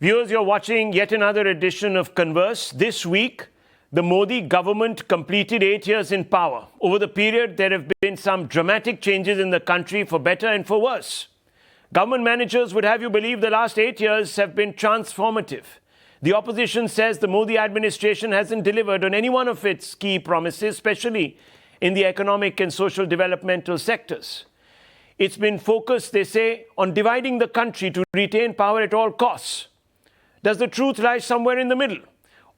Viewers, you're watching yet another edition of Converse. This week, the Modi government completed 8 years in power. Over the period, there have been some dramatic changes in the country for better and for worse. Government managers would have you believe the last 8 years have been transformative. The opposition says the Modi administration hasn't delivered on any one of its key promises, especially in the economic and social developmental sectors. It's been focused, they say, on dividing the country to retain power at all costs. Does the truth lie somewhere in the middle?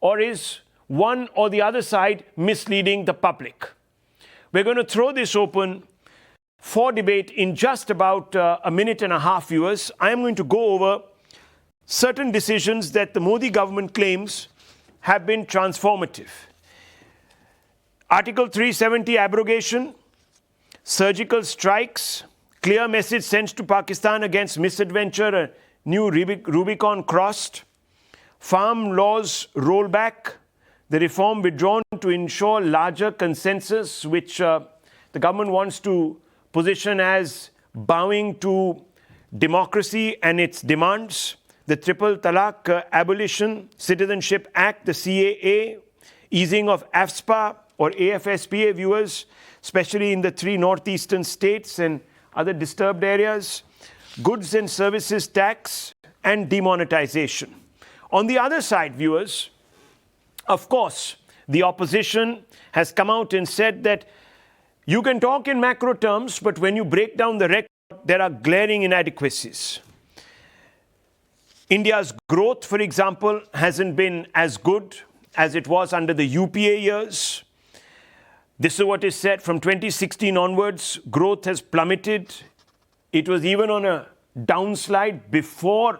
Or is one or the other side misleading the public? We're going to throw this open for debate in just about a minute and a half, viewers. I am going to go over certain decisions that the Modi government claims have been transformative. Article 370 abrogation, surgical strikes, clear message sent to Pakistan against misadventure, a new Rubicon crossed, farm laws rollback, the reform withdrawn to ensure larger consensus, which the government wants to position as bowing to democracy and its demands, the Triple Talaq Abolition Citizenship Act, the CAA, easing of AFSPA or AFSPA, viewers, especially in the 3 northeastern states and other disturbed areas, goods and services tax, and demonetization. On the other side, viewers, of course, the opposition has come out and said that you can talk in macro terms, but when you break down the record, there are glaring inadequacies. India's growth, for example, hasn't been as good as it was under the UPA years. This is what is said. From 2016 onwards, growth has plummeted. It was even on a downslide before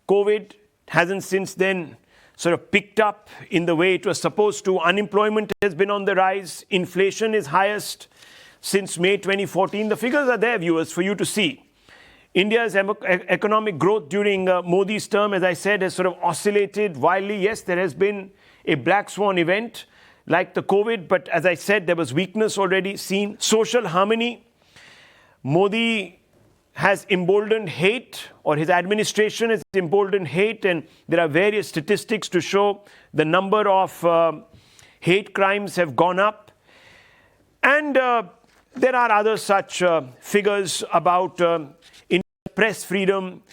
COVID. Hasn't since then sort of picked up in the way it was supposed to. Unemployment has been on the rise. Inflation is highest since May 2014. The figures are there, viewers, for you to see. India's economic growth during Modi's term, as I said, has sort of oscillated wildly. Yes, there has been a black swan event like the COVID, but as I said, there was weakness already seen. Social harmony. Modi has emboldened hate, or his administration has emboldened hate, and there are various statistics to show the number of hate crimes have gone up. And there are other such figures about press freedom.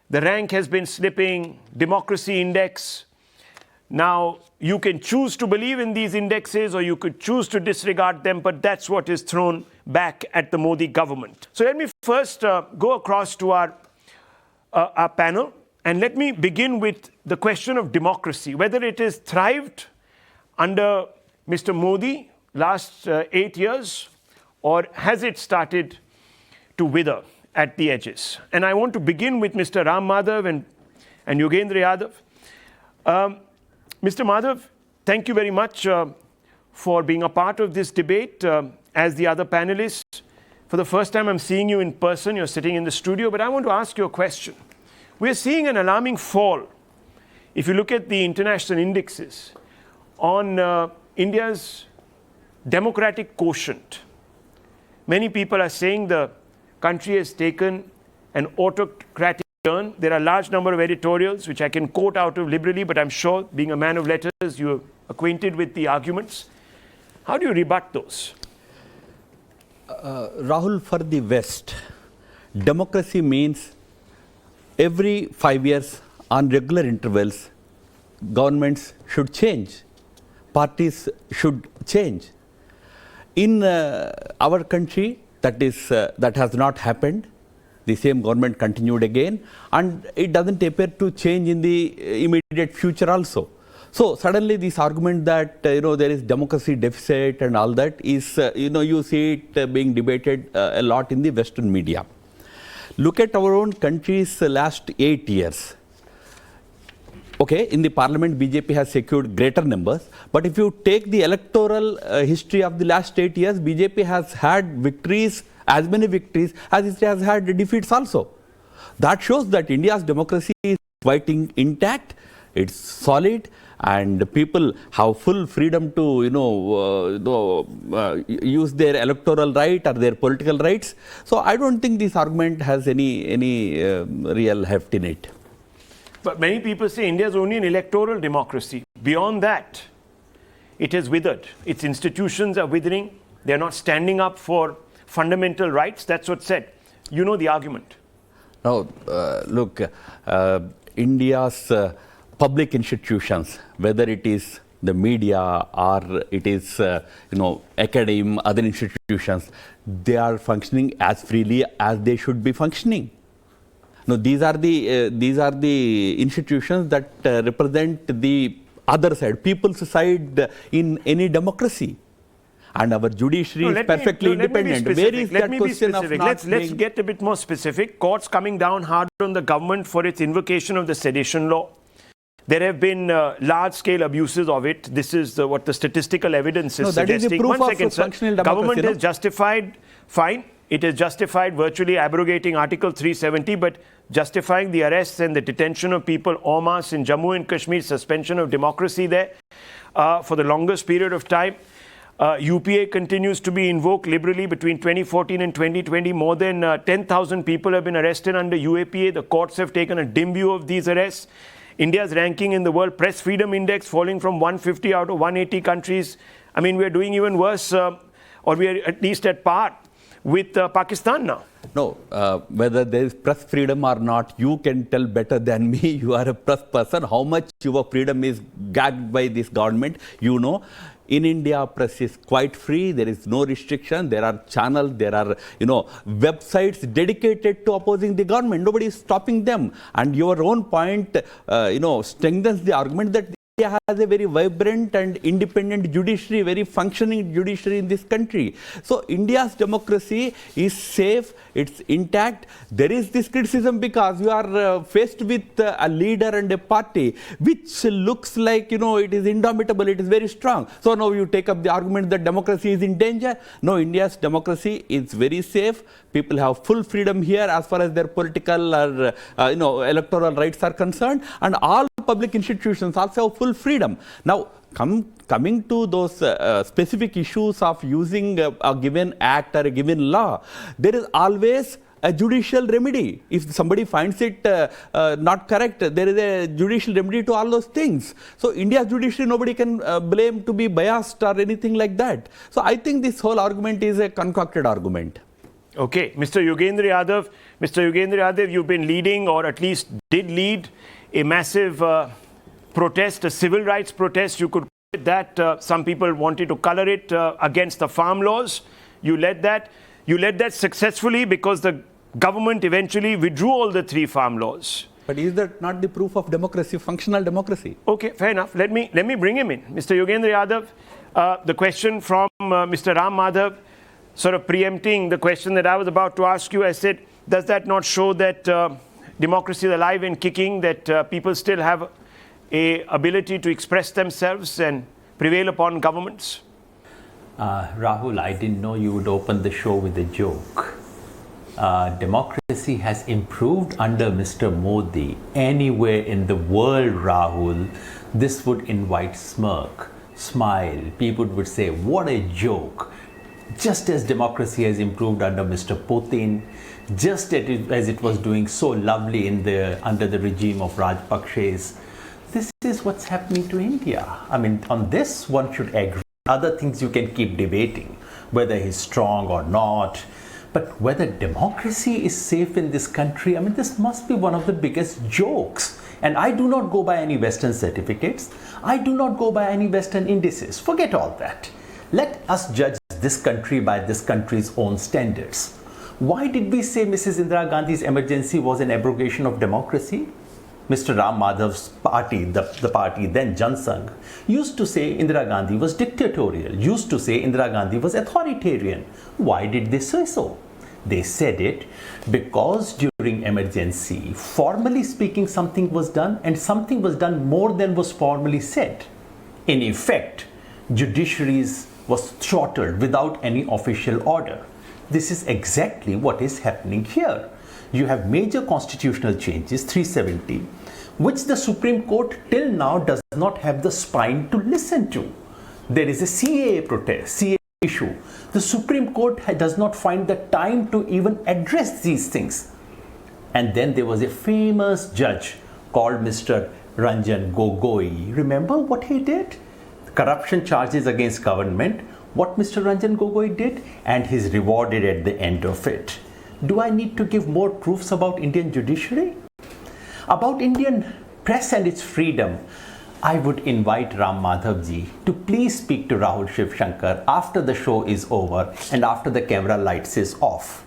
The rank has been slipping, democracy index. Now, you can choose to believe in these indexes or you could choose to disregard them, but that's what is thrown back at the Modi government. So let me first go across to our panel, and let me begin with the question of democracy, whether it has thrived under Mr. Modi last 8 years, or has it started to wither at the edges? And I want to begin with Mr. Ram Madhav and Yogendra Yadav. Mr. Madhav, thank you very much for being a part of this debate. As the other panelists, for the first time I'm seeing you in person. You're sitting in the studio, but I want to ask you a question. We're seeing an alarming fall, if you look at the international indexes, on India's democratic quotient. Many people are saying the country has taken an autocratic turn. There are a large number of editorials, which I can quote out of liberally, but I'm sure, being a man of letters, you're acquainted with the arguments. How do you rebut those? Rahul, for the West, democracy means every 5 years, on regular intervals, governments should change, parties should change. In our country, that has not happened. The same government continued again, and it doesn't appear to change in the immediate future also. So suddenly this argument that there is democracy deficit and all that is you see it being debated a lot in the Western media. Look at our own country's last 8 years. Okay, in the parliament BJP has secured greater numbers, but if you take the electoral history of the last 8 years, BJP has had victories, as many victories as it has had defeats also. That shows that India's democracy is quite intact, it's solid, and people have full freedom to use their electoral right or their political rights. So I don't think this argument has any real heft in it. But many people say India is only an electoral democracy. Beyond that, it has withered. Its institutions are withering. They're not standing up for fundamental rights. That's what's said. You know the argument. Now, look, India's public institutions, whether it is the media or it is, academe, other institutions, they are functioning as freely as they should be functioning. Now, these are the institutions that represent the other side, people's side in any democracy. And our judiciary is perfectly independent. Where is that question of not Let's get a bit more specific. Courts coming down hard on the government for its invocation of the sedition law. There have been large-scale abuses of it. This is what the statistical evidence is suggesting. That is the proof One second, of functional sir. democracy. Government has justified, fine. It is justified virtually abrogating Article 370, but justifying the arrests and the detention of people en masse in Jammu and Kashmir, suspension of democracy there for the longest period of time. UPA continues to be invoked liberally between 2014 and 2020. More than 10,000 people have been arrested under UAPA. The courts have taken a dim view of these arrests. India's ranking in the World Press Freedom Index falling from 150 out of 180 countries. I mean, we're doing even worse, or we're at least at par with Pakistan now. No, whether there is press freedom or not, you can tell better than me. You are a press person. How much your freedom is gagged by this government, you know. In India, press is quite free. There is no restriction. There are channels. There are, websites dedicated to opposing the government. Nobody is stopping them. And your own point, strengthens the argument that India has a very vibrant and independent judiciary, very functioning judiciary in this country. So India's democracy is safe, it's intact. There is this criticism because you are faced with a leader and a party which looks like, it is indomitable, it is very strong. So now you take up the argument that democracy is in danger. No, India's democracy is very safe. People have full freedom here as far as their political or, electoral rights are concerned. And all public institutions also have full freedom. Now, coming to those specific issues of using a given act or a given law, there is always a judicial remedy. If somebody finds it not correct, there is a judicial remedy to all those things. So India's judiciary, nobody can blame to be biased or anything like that. So I think this whole argument is a concocted argument. Okay, Mr. Yogendra Yadav, you've been leading, or at least did lead, a massive protest, a civil rights protest. You could call it that. Some people wanted to color it against the farm laws. You led that. You led that successfully because the government eventually withdrew all the 3 farm laws. But is that not the proof of democracy, functional democracy? Okay, fair enough. Let me bring him in. Mr. Yogendra Yadav, the question from Mr. Ram Madhav, sort of preempting the question that I was about to ask you. I said, does that not show that democracy is alive and kicking, that people still have a ability to express themselves and prevail upon governments? Rahul, I didn't know you would open the show with a joke. Democracy has improved under Mr. Modi. Anywhere in the world, Rahul, this would invite smirk, smile. People would say, what a joke. Just as democracy has improved under Mr. Putin, just as it was doing so lovely under the regime of Rajpakshes, this is what's happening to India. I mean, on this one should agree. Other things you can keep debating, whether he's strong or not. But whether democracy is safe in this country, I mean, this must be one of the biggest jokes. And I do not go by any Western certificates. I do not go by any Western indices. Forget all that. Let us judge this country by this country's own standards. Why did we say Mrs. Indira Gandhi's emergency was an abrogation of democracy? Mr. Ram Madhav's party, the party then Jan Sangh, used to say Indira Gandhi was dictatorial, used to say Indira Gandhi was authoritarian. Why did they say so? They said it because during emergency, formally speaking, something was done, and something was done more than was formally said. In effect, judiciaries was throttled without any official order. This is exactly what is happening here. You have major constitutional changes, 370, which the Supreme Court till now does not have the spine to listen to. There is a CAA protest, CAA issue. The Supreme Court does not find the time to even address these things. And then there was a famous judge called Mr. Ranjan Gogoi. Remember what he did? Corruption charges against government. What Mr. Ranjan Gogoi did? And he's rewarded at the end of it. Do I need to give more proofs about Indian judiciary? About Indian press and its freedom, I would invite Ram Madhav ji to please speak to Rahul Shivshankar after the show is over and after the camera lights is off.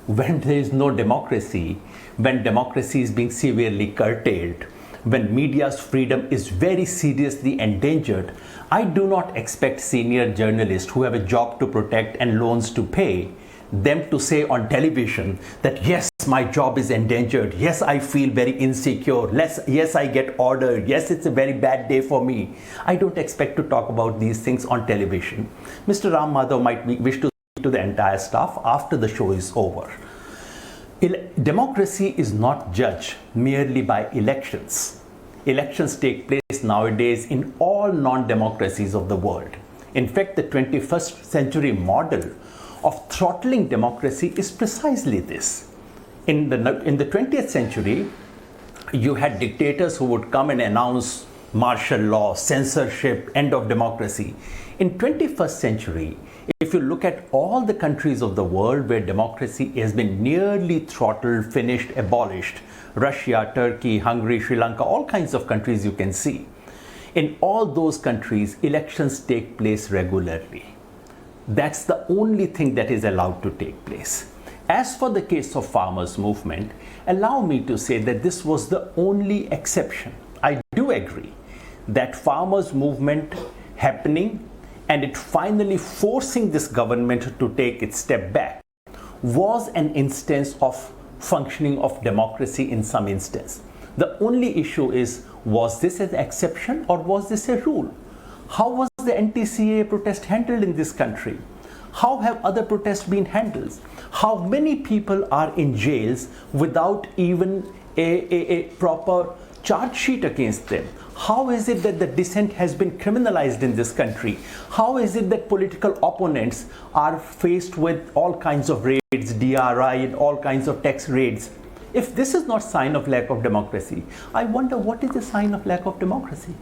When there is no democracy, when democracy is being severely curtailed, when media's freedom is very seriously endangered, I do not expect senior journalists who have a job to protect and loans to pay, them to say on television that yes, my job is endangered, yes, I feel very insecure, yes, I get ordered, yes, it's a very bad day for me. I don't expect to talk about these things on television. Mr. Ram Madhav might wish to speak to the entire staff after the show is over. Democracy is not judged merely by elections. Elections take place nowadays in all non-democracies of the world. In fact, the 21st century model of throttling democracy is precisely this. In the 20th century, you had dictators who would come and announce martial law, censorship, end of democracy. In 21st century, if you look at all the countries of the world where democracy has been nearly throttled, finished, abolished, Russia, Turkey, Hungary, Sri Lanka, all kinds of countries you can see. In all those countries, elections take place regularly. That's the only thing that is allowed to take place. As for the case of farmers' movement, allow me to say that this was the only exception. I do agree that farmers' movement happening and it finally forcing this government to take its step back was an instance of functioning of democracy in some instance. The only issue is, was this an exception or was this a rule? How was the anti-CAA protest handled in this country? How have other protests been handled? How many people are in jails without even a proper charge sheet against them? How is it that the dissent has been criminalized in this country? How is it that political opponents are faced with all kinds of raids, DRI and all kinds of tax raids? If this is not sign of lack of democracy, I wonder what is the sign of lack of democracy?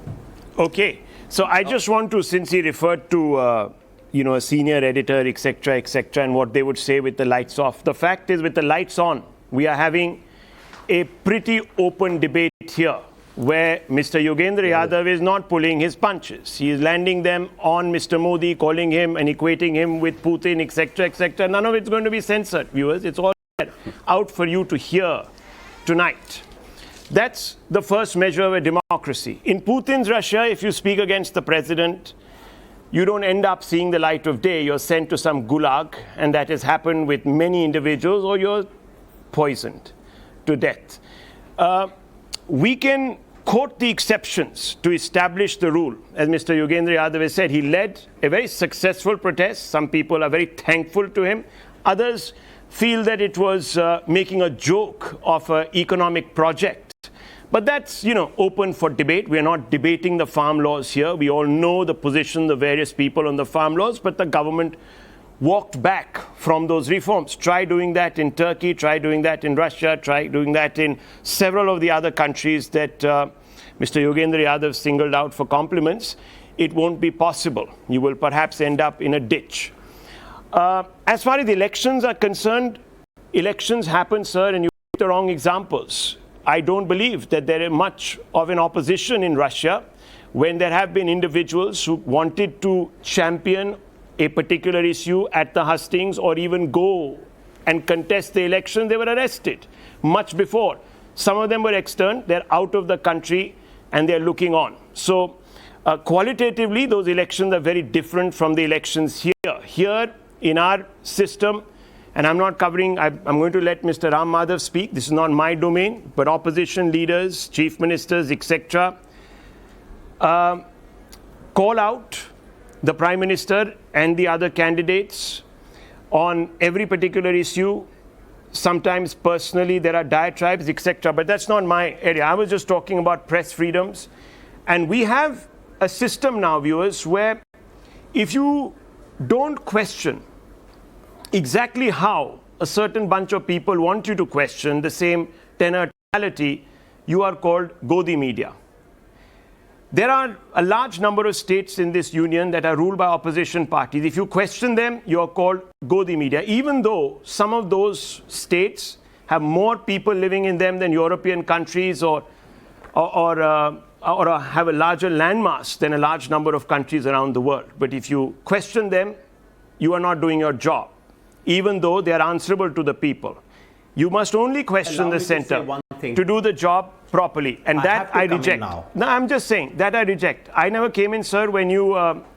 Okay, so I just want to, since he referred to a senior editor, etc., and what they would say with the lights off. The fact is, with the lights on, we are having a pretty open debate here, where Mr. Yogendra Yadav is not pulling his punches. He is landing them on Mr. Modi, calling him and equating him with Putin, etc. None of it's going to be censored, viewers. It's all out for you to hear tonight. That's the first measure of a democracy. In Putin's Russia, if you speak against the president, you don't end up seeing the light of day. You're sent to some gulag, and that has happened with many individuals, or you're poisoned to death. We can quote the exceptions to establish the rule. As Mr. Yogendra Yadav has said, he led a very successful protest. Some people are very thankful to him. Others feel that it was making a joke of an economic project. But that's, open for debate. We're not debating the farm laws here. We all know the position of various people on the farm laws, but the government walked back from those reforms. Try doing that in Turkey, try doing that in Russia, try doing that in several of the other countries that Mr. Yogendra Yadav singled out for compliments. It won't be possible. You will perhaps end up in a ditch. As far as the elections are concerned, elections happen, sir, and you pick the wrong examples. I don't believe that there is much of an opposition in Russia when there have been individuals who wanted to champion a particular issue at the hustings or even go and contest the election. They were arrested much before. Some of them were externed. They're out of the country and they're looking on. So qualitatively, those elections are very different from the elections here. Here in our system, and I'm not covering, I'm going to let Mr. Ram Madhav speak. This is not my domain, but opposition leaders, chief ministers, etc., call out the Prime Minister and the other candidates on every particular issue. Sometimes personally there are diatribes, etc., but that's not my area. I was just talking about press freedoms. And we have a system now, viewers, where if you don't question exactly how a certain bunch of people want you to question the same tenor tonality, you are called Godi media. There are a large number of states in this union that are ruled by opposition parties. If you question them, you are called Godi media, even though some of those states have more people living in them than European countries or have a larger landmass than a large number of countries around the world. But if you question them, you are not doing your job, even though they are answerable to the people. You must only question the center to do the job properly. And that I reject. No, I'm just saying that I reject. I never came in, sir, when you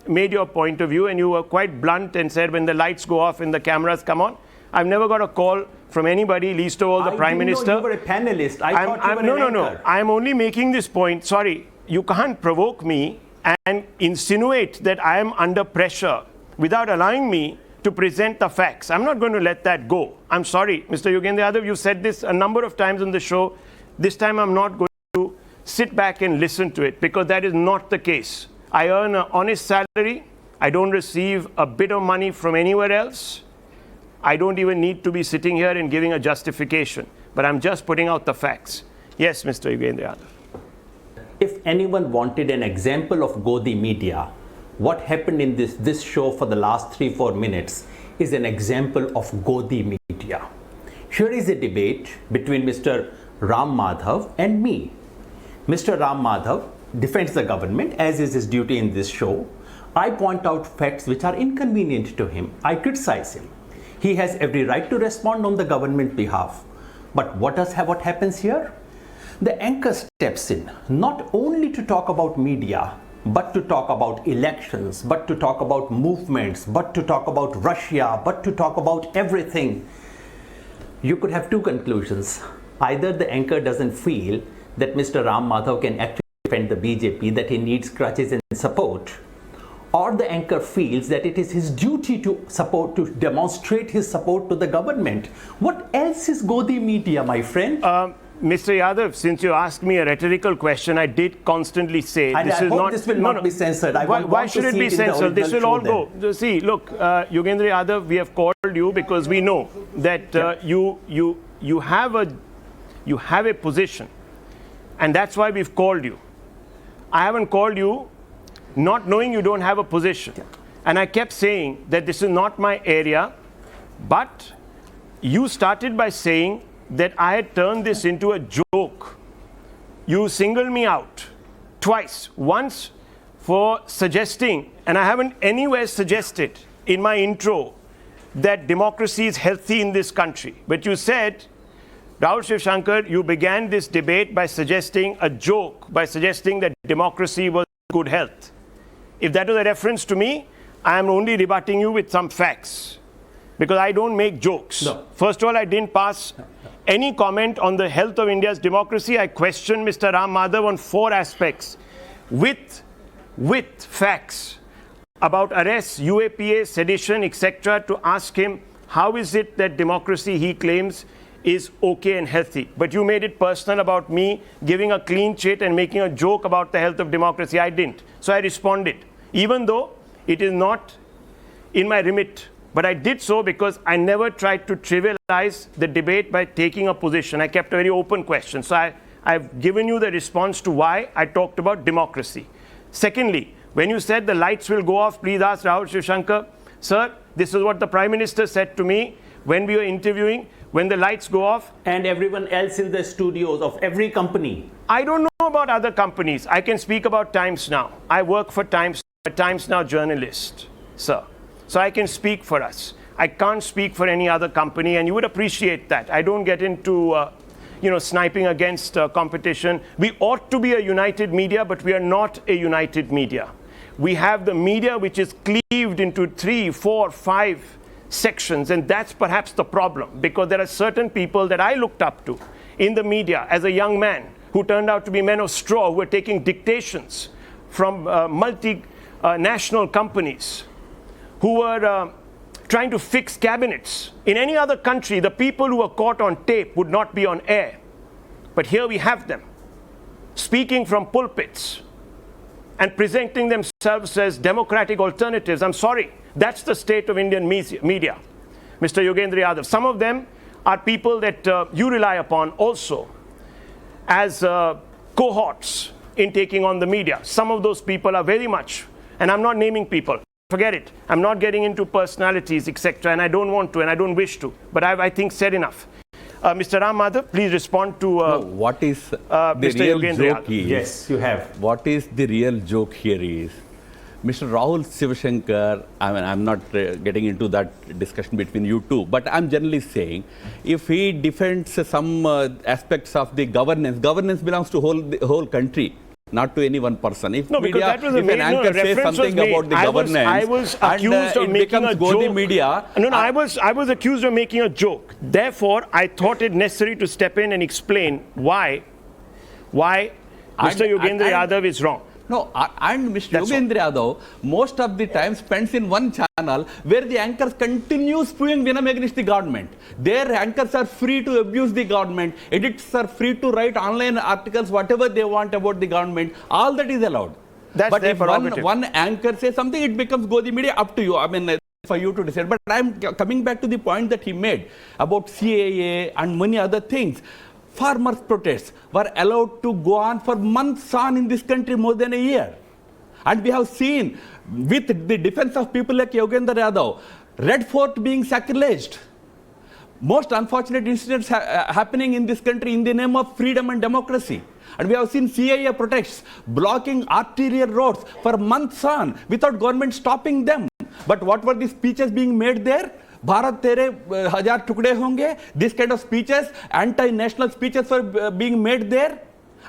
made your point of view, and you were quite blunt and said when the lights go off and the cameras come on. I've never got a call from anybody, least of all the Prime Minister. You were a panelist. I thought you were an anchor. I'm only making this point. Sorry, you can't provoke me and insinuate that I am under pressure without allowing me to present the facts. I'm not going to let that go. I'm sorry, Mr. Yogendra Yadav, you've said this a number of times on the show. This time I'm not going to sit back and listen to it, because that is not the case. I earn an honest salary. I don't receive a bit of money from anywhere else. I don't even need to be sitting here and giving a justification, but I'm just putting out the facts. Yes, Mr. Yogendra Yadav. If anyone wanted an example of Godi media, what happened in this show for the last 3-4 minutes is an example of Godi media. Here is a debate between Mr. Ram Madhav and me. Mr. Ram Madhav defends the government, as is his duty in this show. I point out facts which are inconvenient to him. I criticize him. He has every right to respond on the government behalf. But what happens here? The anchor steps in, not only to talk about media, but to talk about elections, but to talk about movements, but to talk about Russia, but to talk about everything. You could have two conclusions. Either the anchor doesn't feel that Mr. Ram Madhav can actually defend the BJP, that he needs crutches and support, or the anchor feels that it is his duty to demonstrate his support to the government. What else is Godi media, my friend? Mr. Yadav, since you asked me a rhetorical question, I did constantly say and this I is hope not. This will not be censored. Why should it be censored? This will all go. See, look, Yogendra Yadav, we have called you because we know that you have a position, and that's why we've called you. I haven't called you not knowing you don't have a position, and I kept saying that this is not my area, but you started by saying that I had turned this into a joke. You singled me out twice. Once for suggesting, and I haven't anywhere suggested in my intro that democracy is healthy in this country. But you said, Rahul Shivshankar, you began this debate by suggesting a joke, by suggesting that democracy was good health. If that was a reference to me, I am only rebutting you with some facts, because I don't make jokes. No. First of all, I didn't pass any comment on the health of India's democracy. I questioned Mr. Ram Madhav on 4 aspects with facts about arrests, UAPA, sedition, etc., to ask him how is it that democracy, he claims, is okay and healthy. But you made it personal about me giving a clean chit and making a joke about the health of democracy. I didn't. So I responded, even though it is not in my remit. But I did so because I never tried to trivialize the debate by taking a position. I kept a very open question. So I've given you the response to why I talked about democracy. Secondly, when you said the lights will go off, please ask Rahul Shivshankar. Sir, this is what the Prime Minister said to me when we were interviewing. When the lights go off. And everyone else in the studios of every company. I don't know about other companies. I can speak about Times Now. I work for Times, a Times Now journalist, sir. So I can speak for us. I can't speak for any other company, and you would appreciate that. I don't get into sniping against competition. We ought to be a united media, but we are not a united media. We have the media which is cleaved into 3, 4, 5 sections, and that's perhaps the problem, because there are certain people that I looked up to in the media as a young man who turned out to be men of straw, who were taking dictations from multinational companies, who were trying to fix cabinets. In any other country, the people who were caught on tape would not be on air. But here we have them speaking from pulpits and presenting themselves as democratic alternatives. I'm sorry, that's the state of Indian media, Mr. Yogendra Yadav. Some of them are people that you rely upon also. as cohorts in taking on the media. Some of those people are very much, and I'm not naming people, forget it. I'm not getting into personalities, etc., and I don't want to, and I don't wish to, but I think said enough. Mr. Ram Madhav, please respond to what is the Mr. real Yogendra joke Yadav. is, Yes, you have. What is the real joke here is, Mr. Rahul Shivshankar, I mean, I'm not getting into that discussion between you two, but I'm generally saying, if he defends some aspects of the governance belongs to the whole country, not to any one person. If No, because media, that was a if an anchor says something about the governance, I was accused of it making becomes a go the joke. media. No, I was accused of making a joke. Therefore, I thought it necessary to step in and explain why Mr. Yogendra Yadav is wrong. No, and Mr. That's Yogendra Yadav most of the time spends in one channel where the anchors continue spewing venom against the government. Their anchors are free to abuse the government. Editors are free to write online articles, whatever they want about the government. All that is allowed. That's but their if prerogative. one anchor says something, it becomes go the media, up to you. I mean, for you to decide. But I'm coming back to the point that he made about CAA and many other things. Farmers' protests were allowed to go on for months on in this country, more than a year. And we have seen, with the defense of people like Yogendra Yadav, Red Fort being sacrileged. Most unfortunate incidents happening in this country in the name of freedom and democracy. And we have seen CAA protests blocking arterial roads for months on without government stopping them. But what were the speeches being made there? Bharat tere हजार टुकड़े होंगे. This kind of speeches, anti-national speeches were being made there.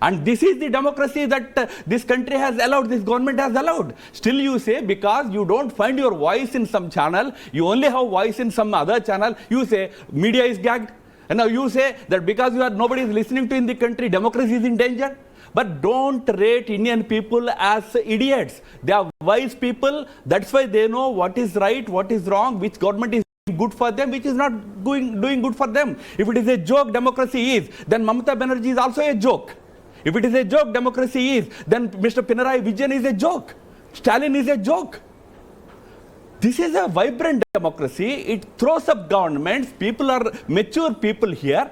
And this is the democracy that this country has allowed, this government has allowed. Still you say, because you don't find your voice in some channel, you only have voice in some other channel, you say media is gagged. And now you say that because nobody is listening to in the country, democracy is in danger. But don't rate Indian people as idiots. They are wise people. That's why they know what is right, what is wrong, which government is good for them, which is not doing good for them. If it is a joke, democracy is, then Mamata Banerjee is also a joke. If it is a joke, democracy is, then Mr. Pinarayi Vijayan is a joke. Stalin is a joke. This is a vibrant democracy. It throws up governments. People are mature people here.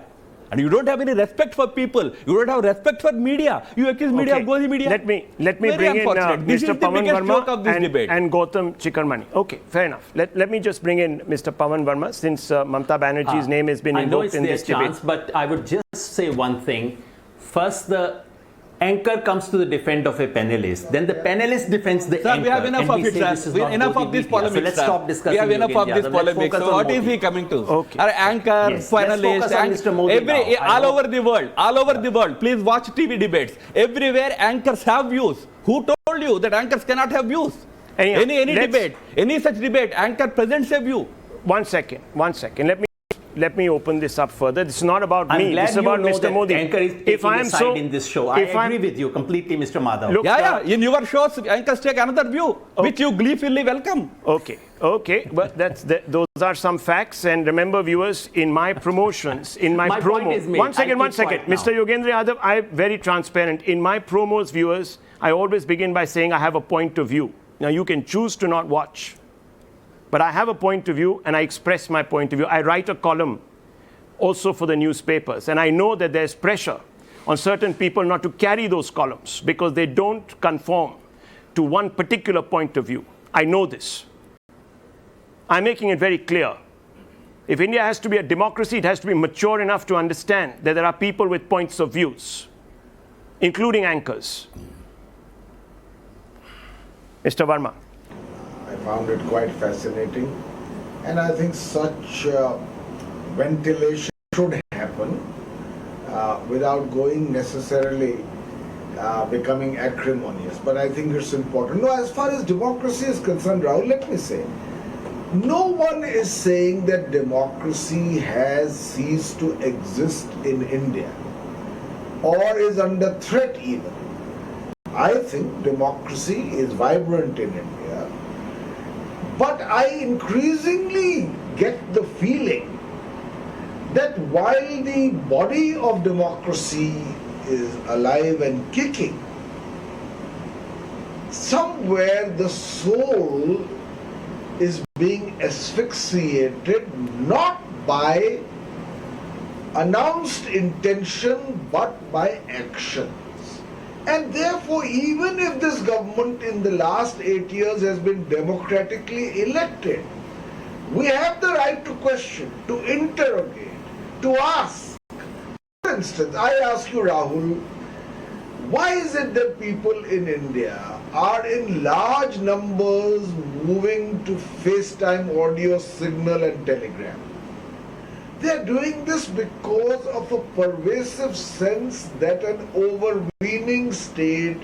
And you don't have any respect for people. You don't have respect for media. You accuse media of going media. Let me Very bring in Mr. Pawan Verma and Gautam Chikarmani. Okay, fair enough. Let me just bring in Mr. Pawan Verma, since Mamata Banerjee's name has been invoked in this debate. I know it's their chance, but I would just say one thing. First, the anchor comes to the defense of a panelist. Then the panelist defends the anchor. We have enough of it, sir. Enough of this polemics. So let's stop discussing. We have enough of this polemics. So what is he coming to? Okay. Our anchor, Yes. panelist, all over the world. Please watch TV debates. Everywhere anchors have views. Who told you that anchors cannot have views? Anyhow, Any debate, any such debate, anchor presents a view. One second. Let me open this up further. This is not about I'm me. glad This is you about know Mr. that Modi. anchor is taking a side in this show. I agree with you completely, Mr. Madhav. Look, In your shows, anchors take another view, which you gleefully welcome. Okay, but those are some facts. And remember, viewers, in my promotions, in my point promo, is made. one second, I'll keep quiet now. Mr. Yogendra Yadav, I'm very transparent. In my promos, viewers, I always begin by saying I have a point of view. Now, you can choose to not watch, but I have a point of view, and I express my point of view. I write a column also for the newspapers, and I know that there's pressure on certain people not to carry those columns because they don't conform to one particular point of view. I know this. I'm making it very clear. If India has to be a democracy, it has to be mature enough to understand that there are people with points of views, including anchors. Mr. Verma. I found it quite fascinating, and I think such ventilation should happen without going necessarily becoming acrimonious. But I think it's important. No, as far as democracy is concerned, Rahul, let me say, no one is saying that democracy has ceased to exist in India or is under threat even. I think democracy is vibrant in India, but I increasingly get the feeling that while the body of democracy is alive and kicking, somewhere the soul is being asphyxiated not by announced intention but by actions. And therefore, even if this government in the last 8 years has been democratically elected, we have the right to question, to interrogate, to ask. For instance, I ask you, Rahul, why is it that people in India are in large numbers moving to FaceTime audio, signal and telegram? They are doing this because of a pervasive sense that an overweening state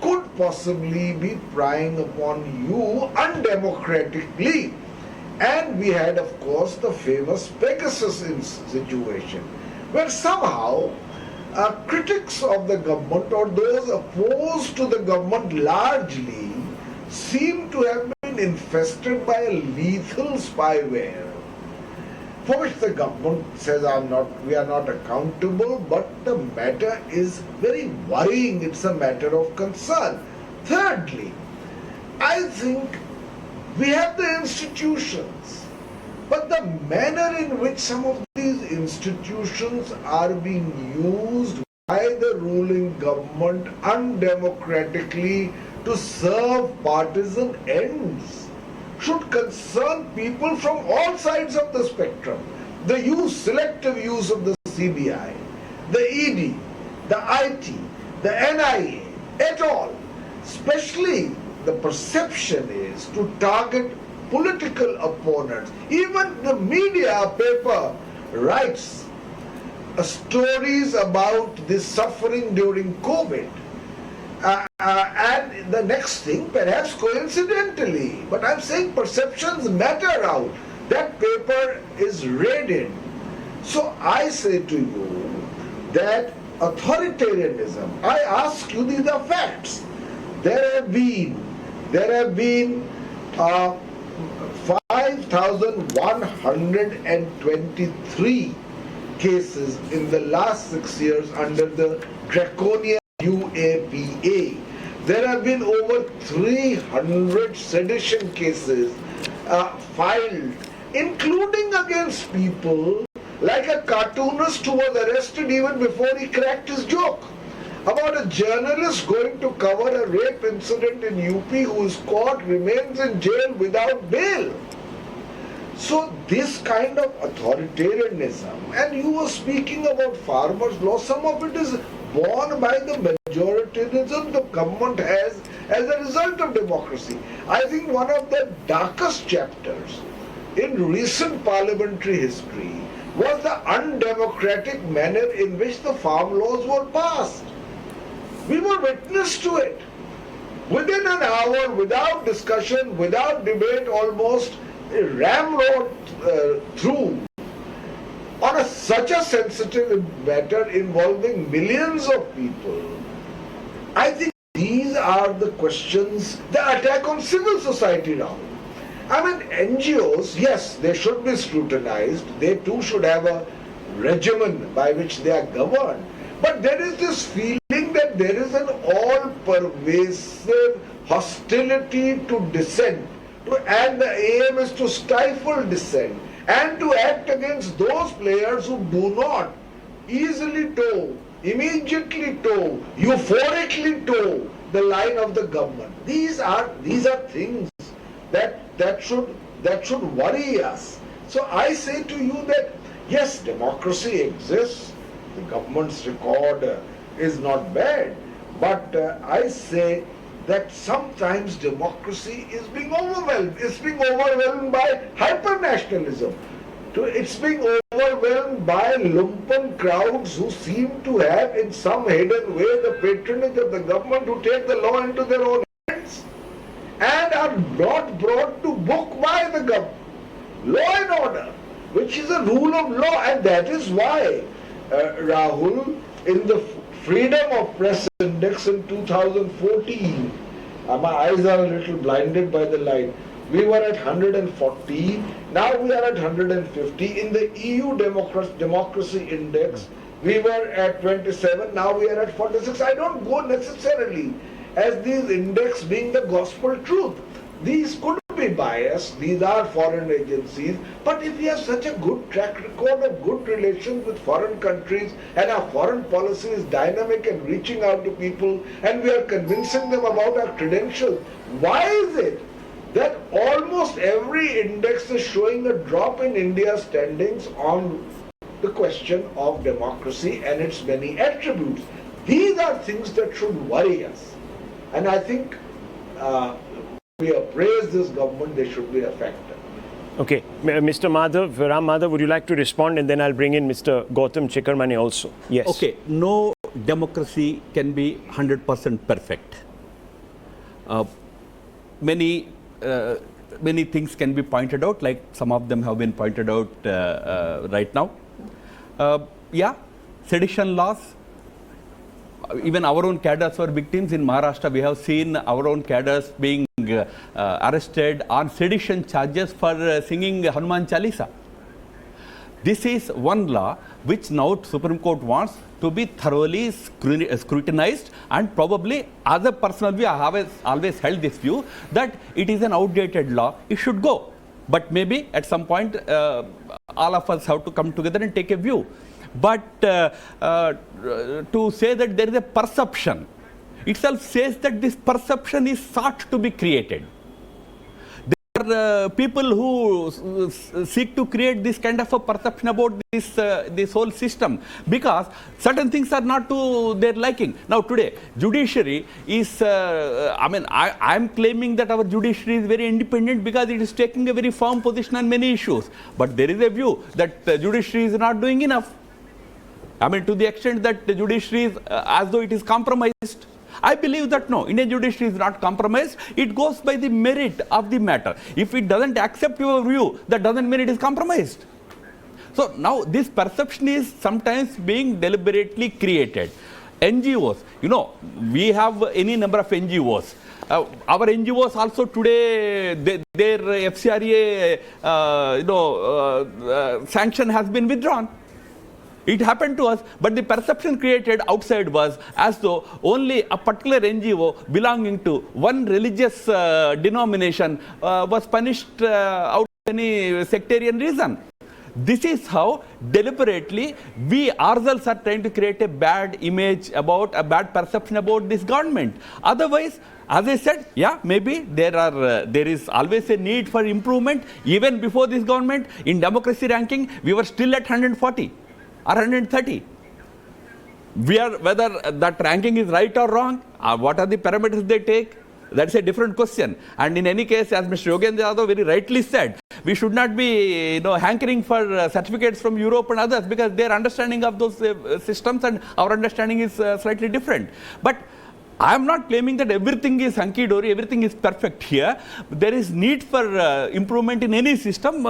could possibly be prying upon you undemocratically. And we had, of course, the famous Pegasus situation, where somehow critics of the government or those opposed to the government largely seem to have been infested by a lethal spyware, for which the government says we are not accountable, but the matter is very worrying. It's a matter of concern. Thirdly, I think we have the institutions, but the manner in which some of these institutions are being used by the ruling government undemocratically to serve partisan ends should concern people from all sides of the spectrum. The selective use of the CBI, the ED, the IT, the NIA, et al. Especially the perception is to target political opponents. Even the media paper writes stories about the suffering during COVID. And the next thing, perhaps coincidentally, but I'm saying perceptions matter out. That paper is raided. So I say to you that authoritarianism, I ask you, these are facts. There have been 5,123 cases in the last 6 years under the draconian UAPA. There have been over 300 sedition cases filed, including against people like a cartoonist who was arrested even before he cracked his joke, about a journalist going to cover a rape incident in UP who is caught, remains in jail without bail. So this kind of authoritarianism, and you were speaking about farmers' law, some of it is born by the majoritarianism the government has as a result of democracy. I think one of the darkest chapters in recent parliamentary history was the undemocratic manner in which the farm laws were passed. We were witness to it. Within an hour, without discussion, without debate, almost ramrod through on such a sensitive matter involving millions of people. I think these are the questions, the attack on civil society now. I mean, NGOs, yes, they should be scrutinized. They too should have a regimen by which they are governed. But there is this feeling that there is an all-pervasive hostility to dissent, and the aim is to stifle dissent and to act against those players who do not easily toe, immediately toe, euphorically toe the line of the government. These are things that should worry us. So I say to you that yes, democracy exists. The government's record is not bad, but I say that sometimes democracy is being overwhelmed. It's being overwhelmed by hyper-nationalism. It's being overwhelmed by lumpen crowds who seem to have in some hidden way the patronage of the government, who take the law into their own hands and are not brought to book by the government. Law and order, which is a rule of law, and that is why, Rahul, in the Freedom of Press Index in 2014, my eyes are a little blinded by the light, we were at 140, now we are at 150. In the EU Democracy Index, we were at 27, now we are at 46. I don't go necessarily as these index being the gospel truth. These could be be biased, these are foreign agencies, but if we have such a good track record of good relations with foreign countries and our foreign policy is dynamic and reaching out to people and we are convincing them about our credentials, why is it that almost every index is showing a drop in India's standings on the question of democracy and its many attributes? These are things that should worry us. And I think we appraise this government, they should be affected. Okay, Mr. Madhav, Ram Madhav, would you like to respond? And then I'll bring in Mr. Gautam Chikkarmani also. Yes. Okay, no democracy can be 100% perfect. Many things can be pointed out, like some of them have been pointed out right now. Yeah, sedition laws. Even our own cadres were victims. In Maharashtra, we have seen our own cadres being arrested on sedition charges for singing Hanuman Chalisa. This is one law which now Supreme Court wants to be thoroughly scrutinized, and probably as a personal view, I have always held this view that it is an outdated law, it should go. But maybe at some point all of us have to come together and take a view. But to say that there is a perception itself says that this perception is sought to be created. There are people who seek to create this kind of a perception about this whole system because certain things are not to their liking. Now today, judiciary is, I am claiming that our judiciary is very independent because it is taking a very firm position on many issues. But there is a view that the judiciary is not doing enough. I mean, to the extent that the judiciary is as though it is compromised. I believe that no, Indian judiciary is not compromised. It goes by the merit of the matter. If it doesn't accept your view, that doesn't mean it is compromised. So now this perception is sometimes being deliberately created. NGOs, we have any number of NGOs. Our NGOs also today, their FCRA, sanction has been withdrawn. It happened to us, but the perception created outside was as though only a particular NGO belonging to one religious denomination was punished out of any sectarian reason. This is how deliberately we ourselves are trying to create a bad image about, a bad perception about this government. Otherwise, as I said, yeah, maybe there is always a need for improvement. Even before this government, in democracy ranking, we were still at 140. Or 130. Whether that ranking is right or wrong, what are the parameters they take, that's a different question. And in any case, as Mr. Yogendra Yadav very rightly said, we should not be hankering for certificates from Europe and others because their understanding of those systems and our understanding is slightly different. But I am not claiming that everything is hunky-dory, everything is perfect here. There is need for improvement in any system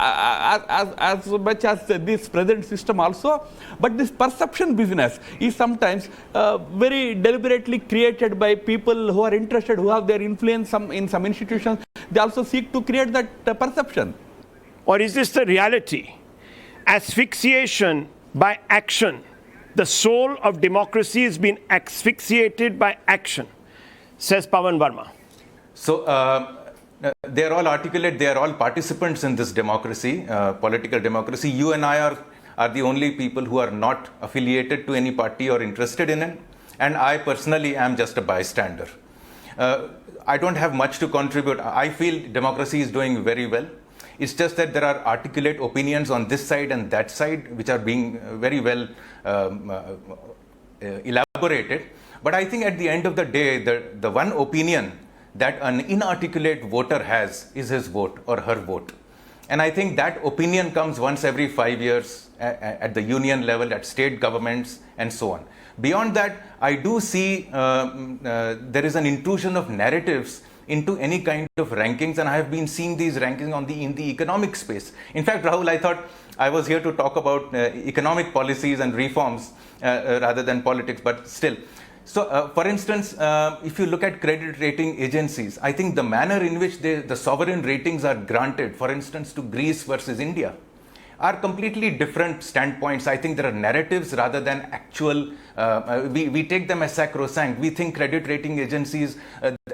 as much as this present system also. But this perception business is sometimes very deliberately created by people who are interested, who have their influence in some institutions. They also seek to create that perception. Or is this the reality? Asphyxiation by action. The soul of democracy has been asphyxiated by action, says Pawan Verma. So they are all articulate, they are all participants in this democracy, political democracy. You and I are the only people who are not affiliated to any party or interested in it. And I personally am just a bystander. I don't have much to contribute. I feel democracy is doing very well. It's just that there are articulate opinions on this side and that side, which are being very well elaborated. But I think at the end of the day, the one opinion that an inarticulate voter has is his vote or her vote. And I think that opinion comes once every 5 years at the union level, at state governments, and so on. Beyond that, I do see there is an intrusion of narratives into any kind of rankings, and I have been seeing these rankings in the economic space. In fact, Rahul, I thought I was here to talk about economic policies and reforms rather than politics, but still. So, for instance, if you look at credit rating agencies, I think the manner in which the sovereign ratings are granted, for instance, to Greece versus India, are completely different standpoints. I think there are narratives rather than actual, we take them as sacrosanct. We think credit rating agencies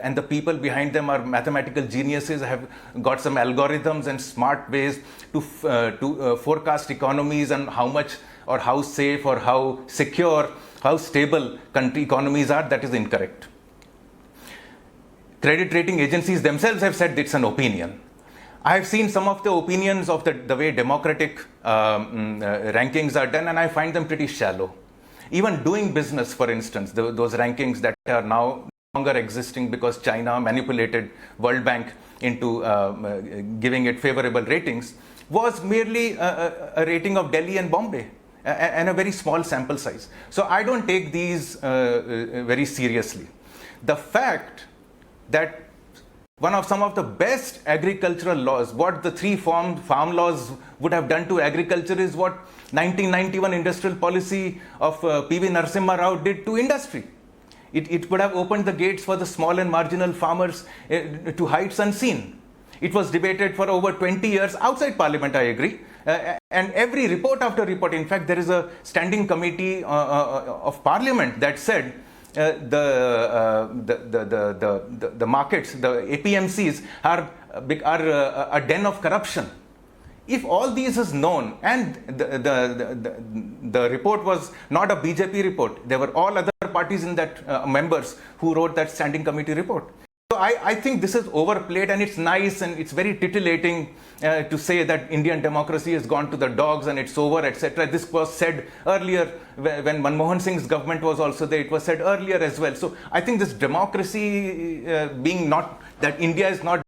and the people behind them are mathematical geniuses, have got some algorithms and smart ways to forecast economies and how much or how safe or how secure, how stable country economies are. That is incorrect. Credit rating agencies themselves have said it's an opinion. I have seen some of the opinions of the way democratic rankings are done, and I find them pretty shallow. Even doing business, for instance, those rankings that are now no longer existing because China manipulated World Bank into giving it favorable ratings, was merely a rating of Delhi and Bombay and a very small sample size. So I don't take these very seriously. The fact that some of the best agricultural laws, what the three farm laws would have done to agriculture is what 1991 industrial policy of P.V. Narasimha Rao did to industry. It would have opened the gates for the small and marginal farmers to heights unseen. It was debated for over 20 years outside Parliament, I agree. And every report after report, in fact, there is a standing committee of Parliament that said the markets, the APMCs are a den of corruption. If all these is known, and the report was not a BJP report, there were all other parties in that members who wrote that standing committee report. So I think this is overplayed, and it's nice and it's very titillating to say that Indian democracy has gone to the dogs and it's over, etc. This was said earlier when Manmohan Singh's government was also there. It was said earlier as well. So I think this democracy being not, that India is not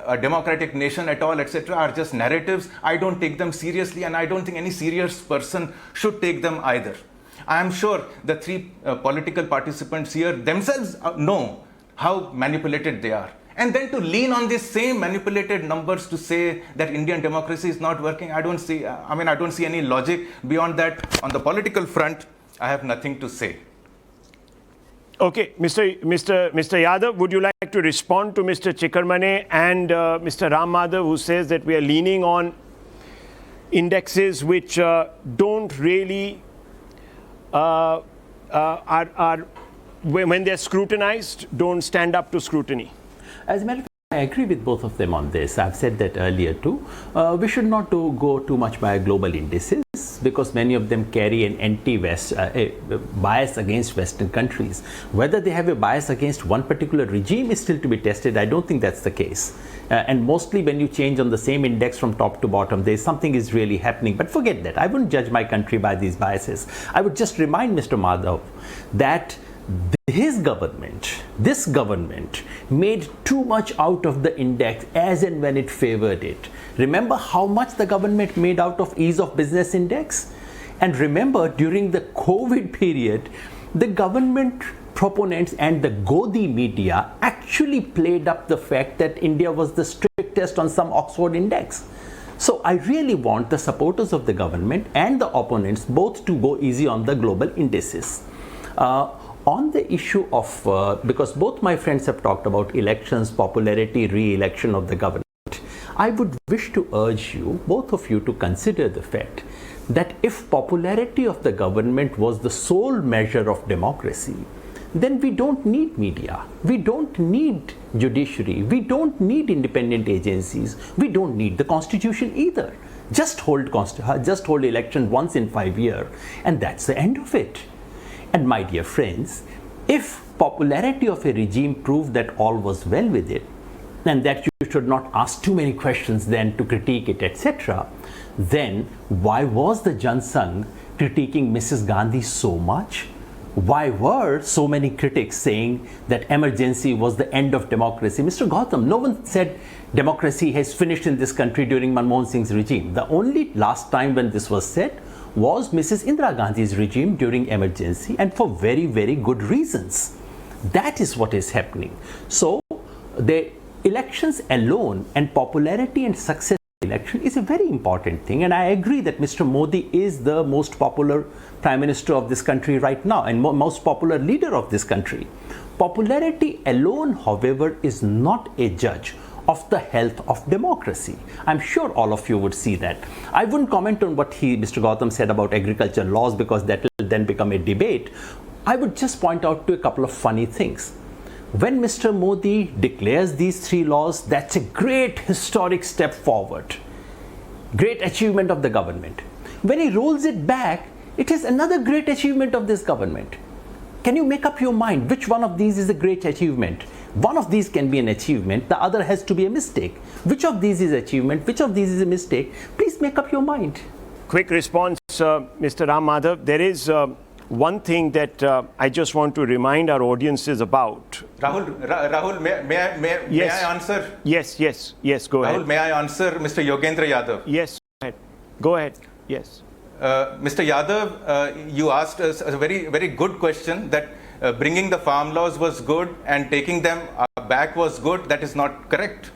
a democratic nation at all, etc., are just narratives. I don't take them seriously, and I don't think any serious person should take them either. I am sure the three political participants here themselves know how manipulated they are. And then to lean on these same manipulated numbers to say that Indian democracy is not working, I don't see any logic beyond that. On the political front, I have nothing to say. Okay, Mr. Yadav, would you like to respond to Mr. Chikarmane and Mr. Ram Madhav, who says that we are leaning on indexes which don't really when they're scrutinized, don't stand up to scrutiny? As a matter of fact, I agree with both of them on this. I've said that earlier too. We should not go too much by global indices, because many of them carry an anti-West bias against Western countries. Whether they have a bias against one particular regime is still to be tested. I don't think that's the case. And mostly when you change on the same index from top to bottom, there's something is really happening. But forget that. I wouldn't judge my country by these biases. I would just remind Mr. Madhav that this government made too much out of the index as and when it favored it. Remember how much the government made out of ease of business index? And remember, during the COVID period, the government proponents and the Godi media actually played up the fact that India was the strictest on some Oxford index. So I really want the supporters of the government and the opponents both to go easy on the global indices. On the issue of, because both my friends have talked about elections, popularity, re-election of the government, I would wish to urge you, both of you, to consider the fact that if popularity of the government was the sole measure of democracy, then we don't need media, we don't need judiciary, we don't need independent agencies, we don't need the constitution either. Just hold election once in 5 years, and that's the end of it. And my dear friends, if popularity of a regime proved that all was well with it, and that you should not ask too many questions then to critique it, etc., then why was the Jansangh critiquing Mrs. Gandhi so much? Why were so many critics saying that emergency was the end of democracy? Mr. Gautam, no one said democracy has finished in this country during Manmohan Singh's regime. The only last time when this was said was Mrs. Indira Gandhi's regime during emergency, and for very, very good reasons. That is what is happening. So the elections alone and popularity and success election is a very important thing, and I agree that Mr. Modi is the most popular Prime Minister of this country right now and most popular leader of this country. Popularity alone, however, is not a judge of the health of democracy. I'm sure all of you would see that. I wouldn't comment on what Mr. Gautam said about agriculture laws because that will then become a debate. I would just point out to a couple of funny things. When Mr. Modi declares these 3 laws, that's a great historic step forward. Great achievement of the government. When he rolls it back, it is another great achievement of this government. Can you make up your mind which one of these is a great achievement? One of these can be an achievement, the other has to be a mistake. Which of these is achievement, which of these is a mistake? Please make up your mind. Quick response, Mr. Ram Madhav. There is one thing that I just want to remind our audiences about. Rahul, may I answer? Yes, go ahead. Rahul, may I answer Mr. Yogendra Yadav? Yes, go ahead. Yes. Mr. Yadav, you asked us a very, very good question that bringing the farm laws was good and taking them back was good. That is not correct.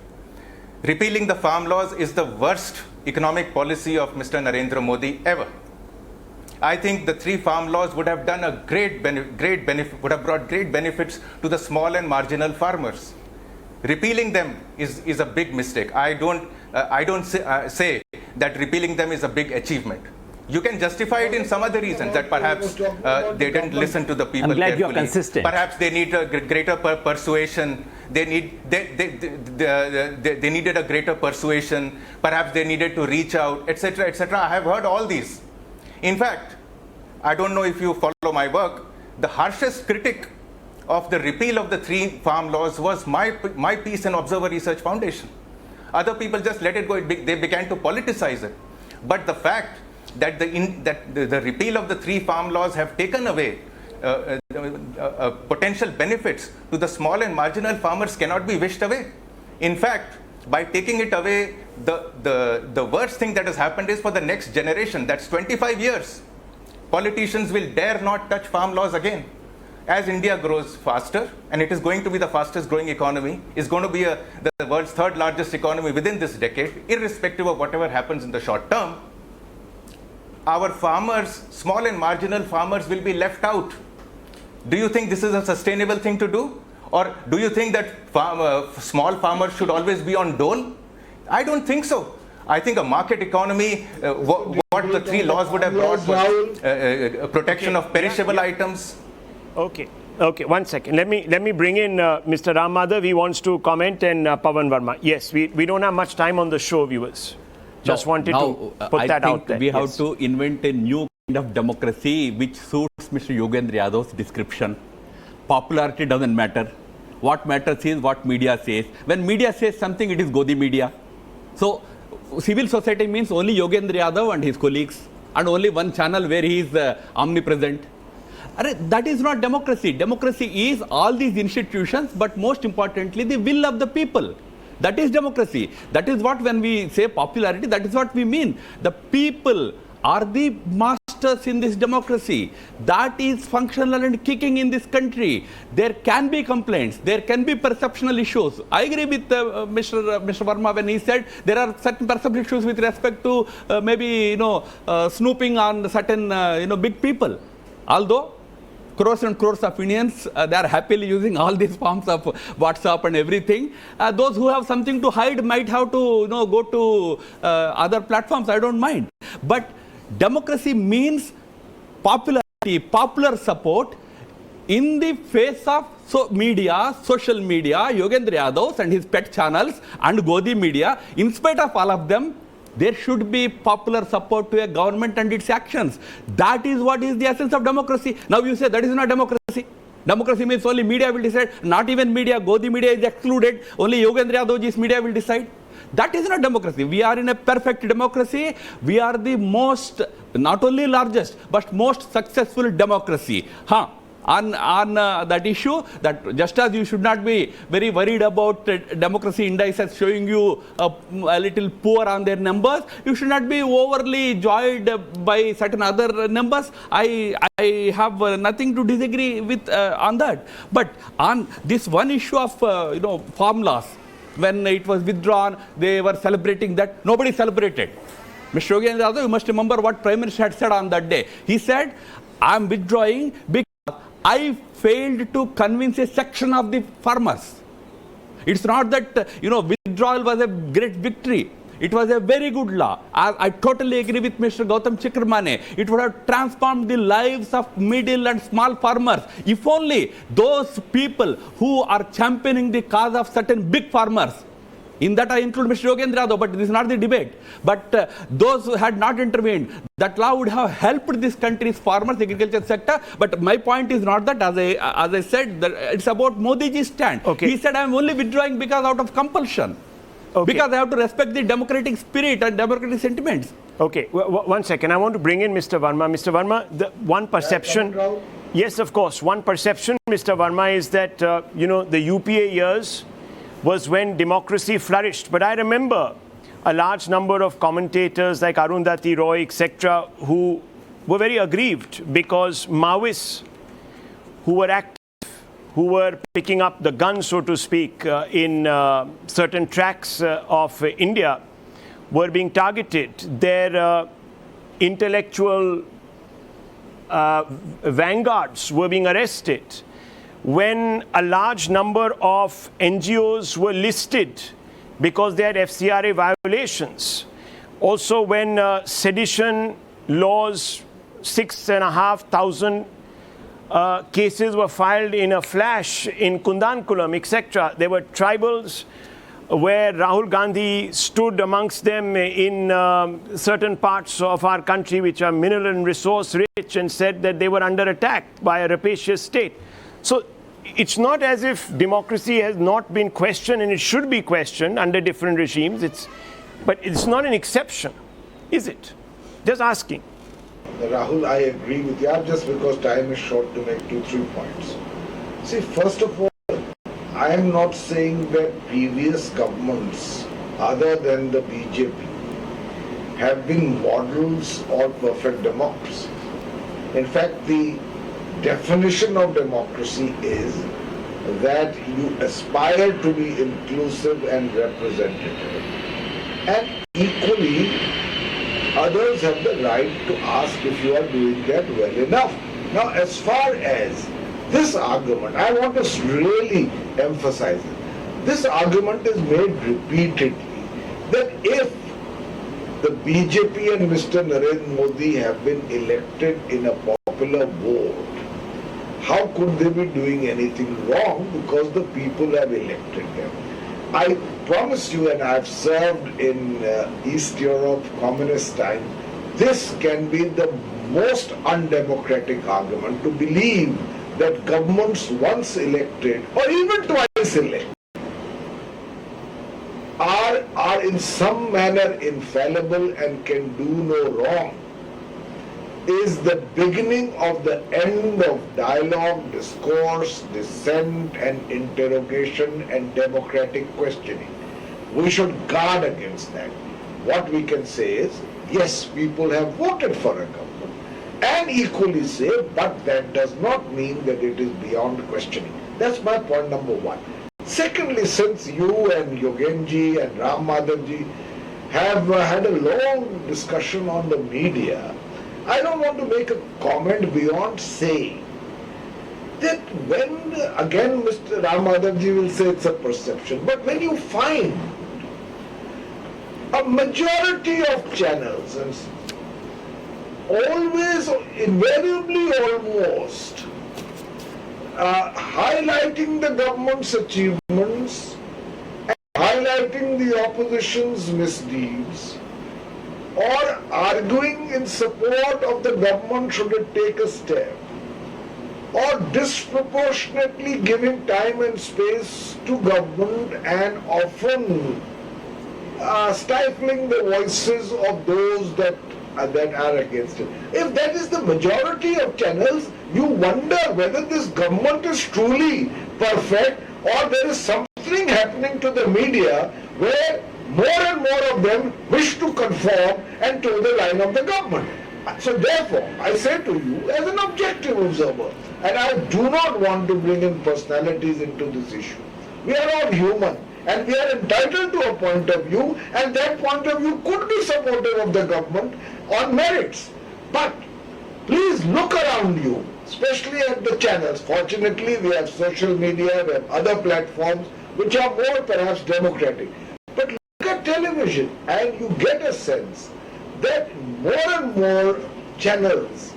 Repealing the farm laws is the worst economic policy of Mr. Narendra Modi ever. I think the 3 farm laws would have done a great benefit, would have brought great benefits to the small and marginal farmers. Repealing them is a big mistake. I don't say that repealing them is a big achievement. You can justify it in some other reasons, that perhaps they didn't listen to the people I'm glad carefully. you're consistent. Perhaps they need a greater persuasion. They needed a greater persuasion. Perhaps they needed to reach out, etc., etc. I have heard all these. In fact, I don't know if you follow my work, the harshest critic of the repeal of the 3 farm laws was my piece in Observer Research Foundation. Other people just let it go. They began to politicize it. But the fact that the repeal of the 3 farm laws have taken away potential benefits to the small and marginal farmers cannot be wished away. In fact, by taking it away, the worst thing that has happened is for the next generation, that's 25 years, politicians will dare not touch farm laws again. As India grows faster, and it is going to be the fastest growing economy, is going to be the world's 3rd largest economy within this decade, irrespective of whatever happens in the short term, our farmers, small and marginal farmers, will be left out. Do you think this is a sustainable thing to do? Or do you think that small farmers should always be on dole? I don't think so. I think a market economy, what the 3 laws would have brought was protection of perishable items. Okay, 1 second. Let me bring in Mr. Ram Madhav. He wants to comment, and Pawan Verma. Yes, we don't have much time on the show, viewers. Just wanted to put that out there. We have to invent a new kind of democracy which suits Mr. Yogendra Yadav's description. Popularity doesn't matter. What matters is what media says. When media says something, it is Godi media. So, civil society means only Yogendra Yadav and his colleagues, and only one channel where he is omnipresent. That is not democracy. Democracy is all these institutions, but most importantly, the will of the people. That is democracy. That is what, when we say popularity, that is what we mean. The people are the masters in this democracy. That is functional and kicking in this country. There can be complaints. There can be perceptional issues. I agree with Mr. Verma when he said there are certain perceptional issues with respect to maybe snooping on certain big people. Although crores and crores of Indians, they are happily using all these forms of WhatsApp and everything. Those who have something to hide might have to go to other platforms. I don't mind. But democracy means popularity, popular support in the face of media, social media, Yogendra Yadav and his pet channels and Godi media. In spite of all of them, there should be popular support to a government and its actions. That is what is the essence of democracy. Now you say that is not democracy. Democracy means only media will decide. Not even media. Godi media is excluded. Only Yogendra Yadavji's media will decide. That is not democracy. We are in a perfect democracy. We are the most, not only largest, but most successful democracy. On that issue, that just as you should not be very worried about democracy indices showing you a little poor on their numbers, you should not be overly joyed by certain other numbers. I have nothing to disagree with on that. But on this one issue of farm laws, when it was withdrawn, they were celebrating that. Nobody celebrated. Mr. Yogendra Yadav, you must remember what Prime Minister had said on that day. He said, I am withdrawing because I failed to convince a section of the farmers. It's not that, withdrawal was a great victory. It was a very good law. I totally agree with Mr. Gautam Chikramane. It would have transformed the lives of middle and small farmers. If only those people who are championing the cause of certain big farmers, in that I include Mr. Yogendra Yadav, but this is not the debate. But those who had not intervened, that law would have helped this country's farmers, agriculture sector. But my point is not that, as I said, that it's about Modi ji's stand. Okay. He said, I'm only withdrawing because out of compulsion. Okay. Because I have to respect the democratic spirit and democratic sentiments. Okay, one second. I want to bring in Mr. Verma. Mr. Verma, the one perception. Yes, of course. One perception, Mr. Verma, is that, the UPA years was when democracy flourished. But I remember a large number of commentators like Arundhati Roy, etc., who were very aggrieved because Maoists who were active, who were picking up the gun, so to speak, in certain tracts of India, were being targeted. Their intellectual vanguards were being arrested. When a large number of NGOs were listed because they had FCRA violations. Also when sedition laws, 6,500 cases were filed in a flash in Kundankulam, etc. There were tribals where Rahul Gandhi stood amongst them in certain parts of our country which are mineral and resource rich and said that they were under attack by a rapacious state. So it's not as if democracy has not been questioned, and it should be questioned under different regimes. But it's not an exception, is it? Just asking. Rahul, I agree with you. Just because time is short to make 2-3 points. See, first of all, I am not saying that previous governments, other than the BJP, have been models or perfect democracy. In fact, the definition of democracy is that you aspire to be inclusive and representative. And equally, others have the right to ask if you are doing that well enough. Now, as far as this argument, I want to really emphasize it. This argument is made repeatedly that if the BJP and Mr. Narendra Modi have been elected in a popular vote, how could they be doing anything wrong because the people have elected them? I promise you, and I've served in East Europe, communist time, this can be the most undemocratic argument to believe that governments once elected or even twice elected are in some manner infallible and can do no wrong is the beginning of the end of dialogue, discourse, dissent and interrogation and democratic questioning. We should guard against that. What we can say is, yes, people have voted for a government, and equally say, but that does not mean that it is beyond questioning. That's my point number one. Secondly, since you and Yogenji and Ram Madhavji have had a long discussion on the media, I don't want to make a comment beyond saying that when, again Mr. Ram Madhavji will say it's a perception, but when you find a majority of channels, and always, invariably almost, highlighting the government's achievements and highlighting the opposition's misdeeds, or arguing in support of the government should it take a step, or disproportionately giving time and space to government and often stifling the voices of those that are against it. If that is the majority of channels, you wonder whether this government is truly perfect or there is something happening to the media where more and more of them wish to conform and toe the line of the government. So therefore, I say to you as an objective observer, and I do not want to bring in personalities into this issue. We are all human and we are entitled to a point of view, and that point of view could be supportive of the government on merits. But please look around you, especially at the channels. Fortunately, we have social media, we have other platforms which are more perhaps democratic. But look at television and you get a sense that more and more channels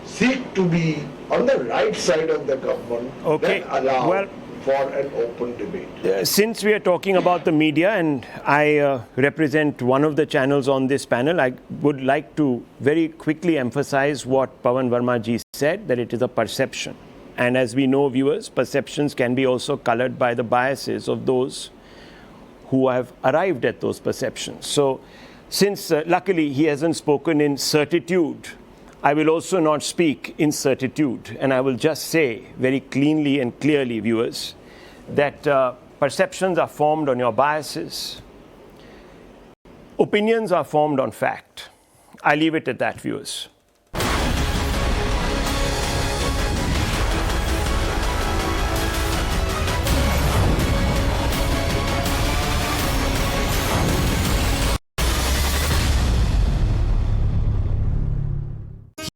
seek to be on the right side of the government Okay. that allow Well, for an open debate. since we are talking about the media and I represent one of the channels on this panel, I would like to very quickly emphasize what Pawan Verma ji said, that it is a perception. And as we know, viewers, perceptions can be also colored by the biases of those who have arrived at those perceptions. So since luckily he hasn't spoken in certitude, I will also not speak in certitude, and I will just say very cleanly and clearly, viewers, that perceptions are formed on your biases. Opinions are formed on fact. I leave it at that, viewers.